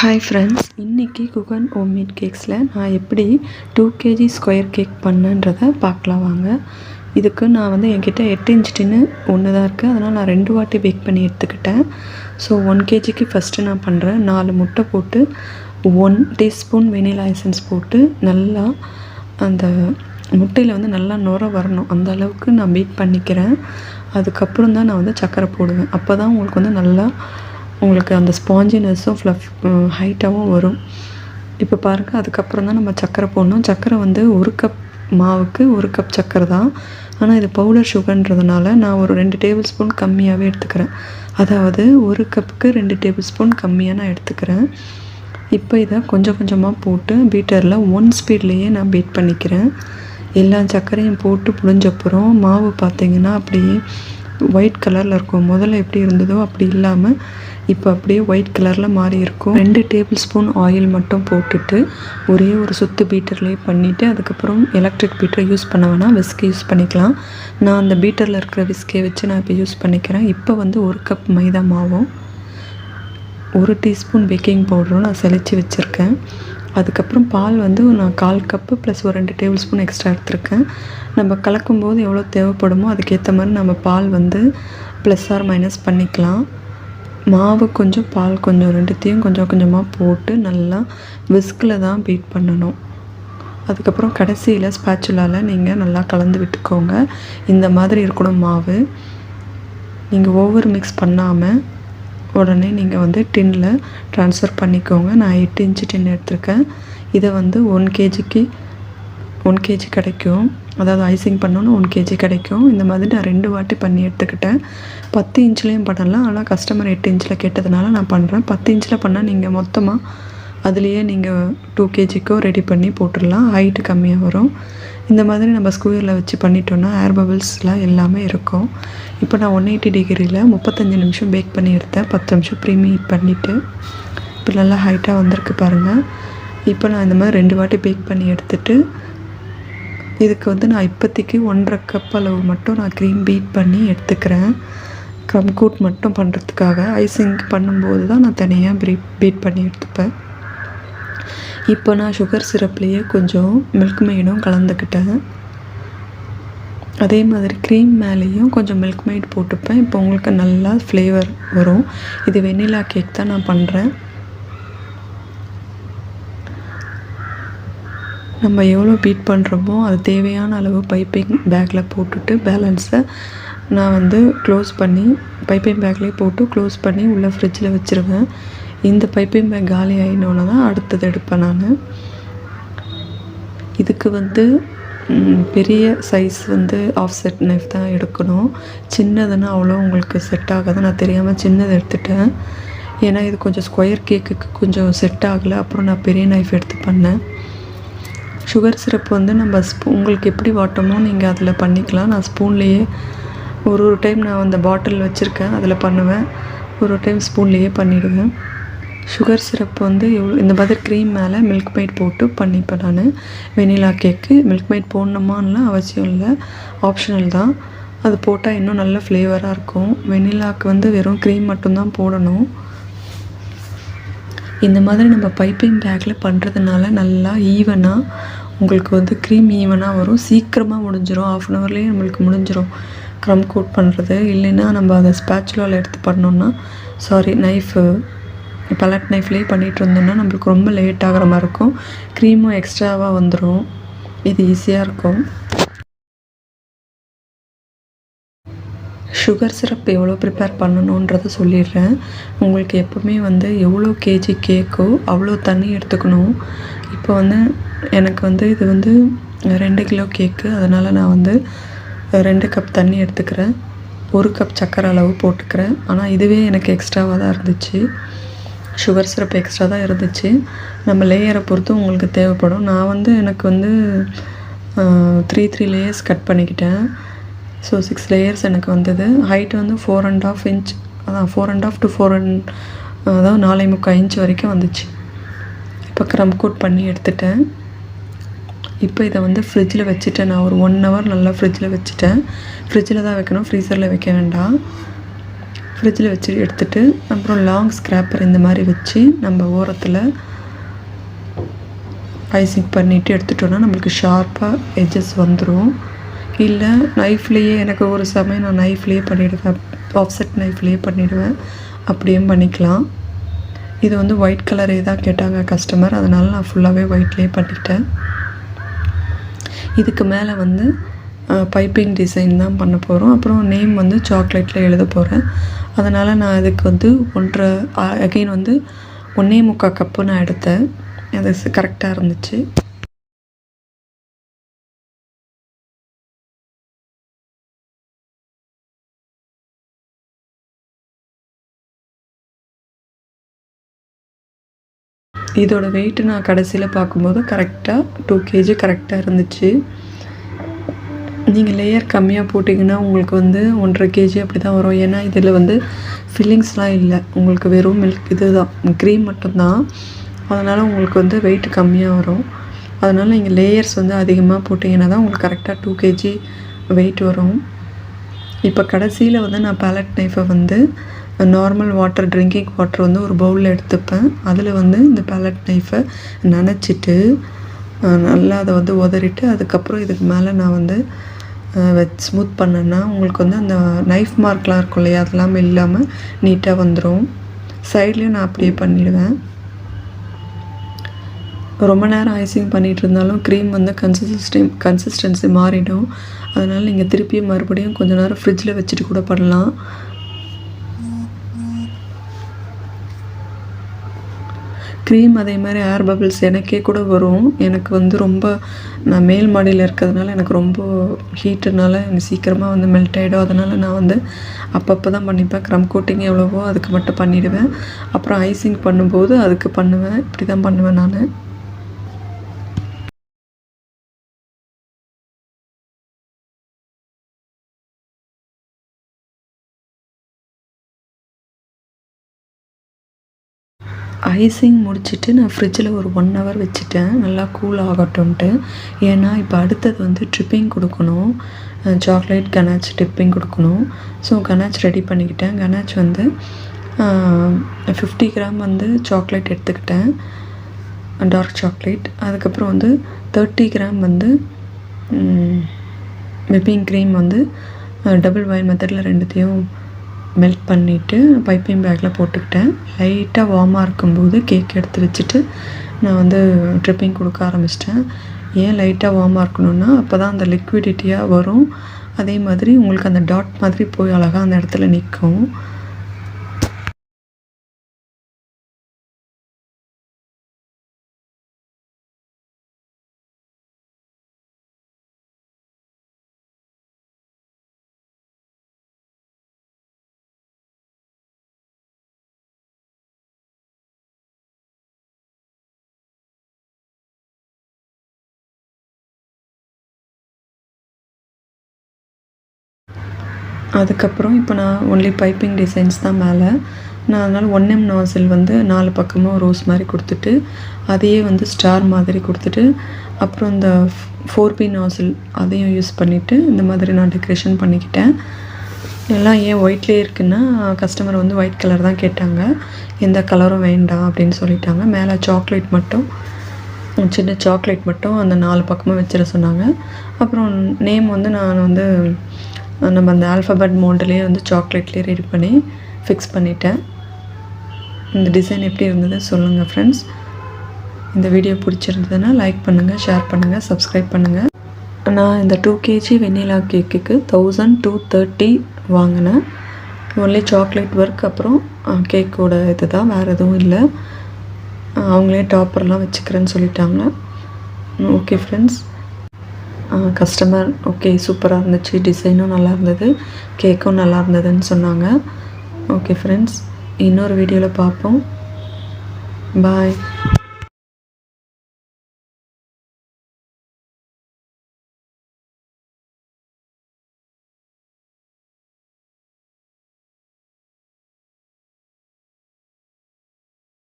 Hi friends, இன்றைக்கி Guhan homemade கேக்ஸில் நான் எப்படி 2 kg ஸ்கொயர் கேக் பண்ணேன்றதை பார்க்கலாம் வாங்க. இதுக்கு நான் வந்து என்கிட்ட 8 இன்ச் டின்னு ஒன்று தான் இருக்குது, அதனால் நான் 2 வாட்டி பேக் பண்ணி எடுத்துக்கிட்டேன். ஸோ 1 kgக்கு ஃபஸ்ட்டு நான் பண்ணுறேன். 4 முட்டை போட்டு 1 டீஸ்பூன் வெனிலா எசன்ஸ் போட்டு நல்லா அந்த முட்டையில் வந்து நல்லா நுர வரணும், அந்த அளவுக்கு நான் பீட் பண்ணிக்கிறேன். அதுக்கப்புறம் தான் நான் வந்து சர்க்கரை போடுவேன். அப்போ தான் உங்களுக்கு வந்து நல்லா உங்களுக்கு அந்த ஸ்பாஞ்சினஸும் ஹைட்டாகவும் வரும். இப்போ பாருங்கள், அதுக்கப்புறம் தான் நம்ம சர்க்கரை போடணும். சர்க்கரை வந்து 1 கப் மாவுக்கு 1 கப் சர்க்கரை தான். ஆனால் இது பவுடர் சுகர்ன்றதுனால நான் ஒரு 2 டேபிள் ஸ்பூன் கம்மியாகவே எடுத்துக்கிறேன். அதாவது 1 கப்புக்கு 2 டேபிள் ஸ்பூன் கம்மியாக நான் எடுத்துக்கிறேன். இப்போ இதை கொஞ்சம் கொஞ்சமாக போட்டு பீட்டரில் 1 ஸ்பீட்லேயே நான் பீட் பண்ணிக்கிறேன். எல்லா சர்க்கரையும் போட்டு புழிஞ்சப்புறம் மாவு பார்த்திங்கன்னா அப்படியே ஒயிட் கலரில் இருக்கும். முதல்ல எப்படி இருந்ததோ அப்படி இல்லாமல் இப்போ அப்படியே ஒயிட் கலரில் மாறி இருக்கும். 2 டேபிள் ஸ்பூன் ஆயில் மட்டும் போட்டுட்டு ஒரே ஒரு சுத்து பீட்டர்லேயே பண்ணிவிட்டு அதுக்கப்புறம் எலக்ட்ரிக் பீட்டரை யூஸ் பண்ண வேணாம், விஸ்கை யூஸ் பண்ணிக்கலாம். நான் அந்த பீட்டரில் இருக்கிற விஸ்கை வச்சு நான் இப்போ யூஸ் பண்ணிக்கிறேன். இப்போ வந்து 1 கப் மைதா மாவும் 1 டீஸ்பூன் பேக்கிங் பவுடரும் நான் செழித்து வச்சுருக்கேன். அதுக்கப்புறம் பால் வந்து நான் 1/4 கப்பு ப்ளஸ் ஒரு 2 டேபிள் ஸ்பூன் எக்ஸ்ட்ரா எடுத்துருக்கேன். நம்ம கலக்கும்போது எவ்வளோ தேவைப்படுமோ அதுக்கேற்ற மாதிரி நம்ம பால் வந்து ப்ளஸ் ஆர் மைனஸ் பண்ணிக்கலாம். மாவு கொஞ்சம் பால் கொஞ்சம் ரெண்டுத்தையும் கொஞ்சம் கொஞ்சமாக போட்டு நல்லா விஸ்கில் தான் பீட் பண்ணணும். அதுக்கப்புறம் கடைசியில் ஸ்பேச்சுலாவில் நீங்கள் நல்லா கலந்து விட்டுக்கோங்க. இந்த மாதிரி இருக்கணும் மாவு. நீங்கள் ஓவர் மிக்ஸ் பண்ணாமல் உடனே நீங்கள் வந்து டின்னில் ட்ரான்ஸ்ஃபர் பண்ணிக்கோங்க. நான் 8 இன்ச்சு டின் எடுத்திருக்கேன். இதை வந்து 1 kg கிடைக்கும். அதாவது ஐசிங் பண்ணோன்னு 1 kg கிடைக்கும். இந்த மாதிரி நான் 2 வாட்டி பண்ணி எடுத்துக்கிட்டேன். 10 இன்ச்லேயும் பண்ணலாம், ஆனால் கஸ்டமர் 8 இன்ச்சில் கேட்டதுனால நான் பண்ணுறேன். 10 இன்ச்சில் பண்ணால் நீங்கள் மொத்தமாக அதுலேயே நீங்கள் 2 kgக்கோ ரெடி பண்ணி போட்டுடலாம். ஹைட்டு கம்மியாக வரும். இந்த மாதிரி நம்ம ஸ்கூயரில் வச்சு பண்ணிட்டோன்னா ஏர் பபிள்ஸ்லாம் எல்லாமே இருக்கும். இப்போ நான் 180 டிகிரியில் 35 நிமிஷம் பேக் பண்ணி எடுத்தேன். 10 நிமிஷம் ப்ரீமீட் பண்ணிவிட்டு இப்போ நல்லா ஹைட்டாக வந்திருக்கு பாருங்கள். இப்போ நான் இந்த மாதிரி 2 வாட்டி பேக் பண்ணி எடுத்துகிட்டு இதுக்கு வந்து நான் இப்போதைக்கு 1.5 கப் அளவு மட்டும் நான் க்ரீம் பீட் பண்ணி எடுத்துக்கிறேன். க்ரம் கூட் மட்டும் பண்ணுறதுக்காக. ஐசிங் பண்ணும்போது தான் நான் தனியாக பீட் பண்ணி எடுத்துப்பேன். இப்போ நான் சுகர் சிரப்லேயே கொஞ்சம் மில்க் மெய்டும் கலந்துக்கிட்டேன். அதே மாதிரி க்ரீம் மேலேயும் கொஞ்சம் மில்க் மெய்ட் போட்டுப்பேன். இப்போ உங்களுக்கு நல்லா ஃப்ளேவர் வரும். இது வெண்ணிலா கேக் தான் நான் பண்ணுறேன். நம்ம எவ்வளோ பீட் பண்ணுறோமோ அது தேவையான அளவு பைப்பிங் பேக்கில் போட்டுட்டு பேலன்ஸை நான் வந்து க்ளோஸ் பண்ணி பைப்பிங் பேக்லேயே போட்டு க்ளோஸ் பண்ணி உள்ளே ஃப்ரிட்ஜில் வச்சுருவேன். இந்த பைப்பிங் பேக் காலி ஆகினோன்னு தான் அடுத்தது எடுப்பேன் நான். இதுக்கு வந்து பெரிய சைஸ் வந்து ஆஃப்செட் நைஃப் தான் எடுக்கணும். சின்னதுன்னா அவ்வளோ உங்களுக்கு செட் ஆகாது. நான் தெரியாமல் சின்னது எடுத்துட்டேன். ஏன்னா இது கொஞ்சம் ஸ்கொயர் கேக்குக்கு கொஞ்சம் செட் ஆகலை. அப்புறம் நான் பெரிய நைஃப் எடுத்து பண்ணேன். சுகர் சிரப் வந்து நம்ம உங்களுக்கு எப்படி வாட்டமோ நீங்கள் அதில் பண்ணிக்கலாம். நான் ஸ்பூன்லேயே ஒரு டைம் நான் அந்த பாட்டில் வச்சுருக்கேன், அதில் பண்ணுவேன். ஒரு டைம் ஸ்பூன்லேயே பண்ணிவிடுவேன். சுகர் சிரப் வந்து இந்த மாதிரி க்ரீம் மேலே மில்க் மெய்ட் போட்டு பண்ணிப்பேன் நான். வெனிலா கேக்கு மில்க் மெய்ட் போடணுமான்லாம் அவசியம் இல்லை, ஆப்ஷனல் தான். அது போட்டால் இன்னும் நல்ல ஃப்ளேவராக இருக்கும். வெனிலாவுக்கு வந்து வெறும் க்ரீம் மட்டும்தான் போடணும். இந்த மாதிரி நம்ம பைப்பிங் பேக்கில் பண்ணுறதுனால நல்லா ஈவனாக உங்களுக்கு வந்து க்ரீம் ஈவனாக வரும். சீக்கிரமாக முடிஞ்சிடும். 1/2 ஹவர்லேயே நம்மளுக்கு முடிஞ்சிடும் க்ரம் கோட் பண்ணுறது. இல்லைன்னா நம்ம அதை ஸ்பேச்சுலாவில் எடுத்து பண்ணோன்னா நைஃபு பலட் நைஃப்லேயே பண்ணிகிட்டு இருந்தோம்னா நம்மளுக்கு ரொம்ப லேட் ஆகிற மாதிரி இருக்கும். க்ரீமும் எக்ஸ்ட்ராவாக வந்துடும். இது ஈஸியாக இருக்கும். சுகர் சிரப் எவ்வளோ ப்ரிப்பேர் பண்ணணுன்றதை சொல்லிடுறேன். உங்களுக்கு எப்போவுமே வந்து எவ்வளோ கேஜி கேக்கோ அவ்வளோ தண்ணி எடுத்துக்கணும். இப்போ வந்து எனக்கு வந்து இது வந்து 2 கிலோ கேக்கு, அதனால் நான் வந்து 2 கப் தண்ணி எடுத்துக்கிறேன். 1 கப் சர்க்கரை அளவு போட்டுக்கிறேன். ஆனால் இதுவே எனக்கு எக்ஸ்ட்ராவாக தான் இருந்துச்சு. சுகர் சிரப் எக்ஸ்ட்ரா தான் இருந்துச்சு. நம்ம லேயரை பொறுத்து உங்களுக்கு தேவைப்படும். நான் வந்து எனக்கு வந்து 3 லேயர்ஸ் கட் பண்ணிக்கிட்டேன். ஸோ 6 லேயர்ஸ் எனக்கு வந்தது. ஹைட் வந்து 4.5 இன்ச், அதான் 4.5 to 4 அதாவது 4.75 இன்ச் வரைக்கும் வந்துச்சு. இப்போ க்ரம் கோட் பண்ணி எடுத்துட்டேன். இப்போ இதை வந்து ஃப்ரிட்ஜில் வச்சுட்டேன். நான் ஒரு 1 ஹவர் நல்லா ஃப்ரிட்ஜில் வச்சுட்டேன். ஃப்ரிட்ஜில் தான் வைக்கணும், ஃப்ரீசரில் வைக்க வேண்டாம். ஃப்ரிட்ஜில் வச்சு எடுத்துகிட்டு அப்புறம் லாங் ஸ்க்ராப்பர் இந்த மாதிரி வச்சு நம்ம ஓரத்தில் ஐசிங் பண்ணிவிட்டு எடுத்துட்டோன்னா நம்மளுக்கு ஷார்ப்பாக எட்ஜஸ் வந்துடும். இல்லை நைஃப்லேயே, எனக்கு ஒரு சமயம் நான் நைஃப்லேயே பண்ணிவிடுவேன், ஆஃப்செட் நைஃப்லேயே பண்ணிவிடுவேன், அப்படியும் பண்ணிக்கலாம். இது வந்து ஒயிட் கலரே தான் கேட்டாங்க கஸ்டமர், அதனால் நான் ஃபுல்லாகவே ஒயிட்லேயே பண்ணிட்டேன். இதுக்கு மேலே வந்து பைப்பிங் டிசைன் தான் பண்ண போகிறோம். அப்புறம் நேம் வந்து சாக்லேட்டில் எழுத போகிறேன். அதனால் நான் இதுக்கு வந்து அகெயின் வந்து 1.25 கப்பு நான் எடுத்தேன். அது கரெக்டாக இருந்துச்சு. இதோட வெயிட்டு நான் கடைசியில் பார்க்கும்போது கரெக்டாக 2 kg கரெக்டாக இருந்துச்சு. நீங்கள் லேயர் கம்மியாக போட்டிங்கன்னா உங்களுக்கு வந்து 1.5 kg அப்படி தான் வரும். ஏன்னா இதில் வந்து ஃபில்லிங்ஸ்லாம் இல்லை, உங்களுக்கு வெறும் மில்க் இது தான், க்ரீம் மட்டும்தான். அதனால் உங்களுக்கு வந்து வெயிட் கம்மியாக வரும். அதனால் நீங்கள் லேயர்ஸ் வந்து அதிகமாக போட்டிங்கன்னா தான் உங்களுக்கு கரெக்டாக 2 kg வெயிட் வரும். இப்போ கடைசியில் வந்து நான் பேலட் நைஃபை வந்து நார்மல் வாட்டர், ட்ரிங்கிங் வாட்டர் வந்து ஒரு பவுலில் எடுத்துப்பேன். அதில் வந்து இந்த பேலட் நைஃபை நனைச்சிட்டு நல்லா அதை வந்து உதறிட்டு அதுக்கப்புறம் இதுக்கு மேலே நான் வந்து ஸ்மூத் பண்ணேன்னா உங்களுக்கு வந்து அந்த நைஃப் மார்க்லாம் இருக்கும் இல்லையா, அதெல்லாம் இல்லாமல் நீட்டாக வந்துடும். சைட்லேயும் நான் அப்படியே பண்ணிவிடுவேன். ரொம்ப நேரம் ஐசிங் பண்ணிகிட்டு இருந்தாலும் க்ரீம் வந்து கன்சிஸ்டன்சி மாறிடும். அதனால் நீங்கள் திருப்பி மறுபடியும் கொஞ்சம் நேரம் ஃப்ரிட்ஜில் வச்சுட்டு கூட பண்ணலாம். க்ரீம் அதே மாதிரி ஏர் பபிள்ஸ் எனக்கே கூட வரும். எனக்கு வந்து ரொம்ப, நான் மேல் மாடியில் இருக்கிறதுனால எனக்கு ரொம்ப ஹீட்டுனால எனக்கு சீக்கிரமாக வந்து மெல்ட் ஆகிடும். அதனால் நான் வந்து அப்பப்போ தான் பண்ணிப்பேன். க்ரம் கோட்டிங் எவ்வளவோ அதுக்கு மட்டும் பண்ணிவிடுவேன். அப்புறம் ஐசிங் பண்ணும்போது அதுக்கு பண்ணுவேன். இப்படி தான் பண்ணுவேன் நான். ஐசிங் முடிச்சுட்டு நான் ஃப்ரிட்ஜில் ஒரு 1 hour வச்சுட்டேன், நல்லா கூல் ஆகட்டும்ன்ட்டு. ஏன்னா இப்போ அடுத்தது வந்து ட்ரிப்பிங் கொடுக்கணும், சாக்லேட் கனாச் டிப்பிங் கொடுக்கணும். ஸோ கனாச் ரெடி பண்ணிக்கிட்டேன். கனாச் வந்து 50 கிராம் வந்து சாக்லேட் எடுத்துக்கிட்டேன், டார்க் சாக்லேட். அதுக்கப்புறம் வந்து 30 கிராம் வந்து விப்பிங் க்ரீம் வந்து டபுள் பாயில் மெத்தடில் ரெண்டுத்தையும் மெல்ட் பண்ணிவிட்டு பைப்பிங் பேக்கில் போட்டுக்கிட்டேன். லைட்டாக வார்மாக இருக்கும்போது கேக் எடுத்து வச்சுட்டு நான் வந்து ட்ரிப்பிங் கொடுக்க ஆரம்பிச்சிட்டேன். ஏன் லைட்டாக வார்மாக இருக்கணும்னா அப்போ தான் அந்த லிக்விடிட்டியாக வரும். அதே மாதிரி உங்களுக்கு அந்த டாட் மாதிரி போய் அழகாக அந்த இடத்துல நிற்கும். அதுக்கப்புறம் இப்போ நான் ஒன்லி பைப்பிங் டிசைன்ஸ் தான் மேலே. நான் அதனால் 1M நாசில் வந்து 4 பக்கமும் ரோஸ் மாதிரி கொடுத்துட்டு அதையே வந்து ஸ்டார் மாதிரி கொடுத்துட்டு அப்புறம் இந்த 4P நாசில் அதையும் யூஸ் பண்ணிவிட்டு இந்த மாதிரி நான் டெக்கரேஷன் பண்ணிக்கிட்டேன். எல்லாம் ஏன் ஒயிட்லேயே இருக்குன்னா கஸ்டமர் வந்து ஒயிட் கலர் தான் கேட்டாங்க, எந்த கலரும் வேண்டாம் அப்படின்னு சொல்லிட்டாங்க. மேலே சாக்லேட் மட்டும், சின்ன சாக்லேட் மட்டும் அந்த 4 பக்கமும் வச்சிட சொன்னாங்க. அப்புறம் நேம் வந்து நான் வந்து நம்ம அந்த ஆல்ஃபபெட் மோல்ட்லேயே வந்து சாக்லேட்லேயே ரெடி பண்ணி ஃபிக்ஸ் பண்ணிட்டேன். இந்த டிசைன் எப்படி இருந்தது சொல்லுங்கள் ஃப்ரெண்ட்ஸ். இந்த வீடியோ பிடிச்சிருந்ததுன்னா லைக் பண்ணுங்கள், ஷேர் பண்ணுங்கள், சப்ஸ்கிரைப் பண்ணுங்கள். நான் இந்த 2 kg வெண்ணிலா கேக்குக்கு 1230 வாங்கினேன். ஒன்லி சாக்லேட் ஒர்க், அப்புறம் கேக்கோட இது தான், வேறு எதுவும் இல்லை. அவங்களே டாப்பர்லாம் வச்சுக்கிறேன்னு சொல்லிட்டாங்க. ஓகே ஃப்ரெண்ட்ஸ், கஸ்டமர் ஓகே சூப்பராக இருந்துச்சு, டிசைனும் நல்லா இருந்தது, கேக்கும் நல்லா இருந்ததுன்னு சொன்னாங்க. ஓகே ஃப்ரெண்ட்ஸ், இன்னொரு வீடியோவில் பார்ப்போம். பாய்.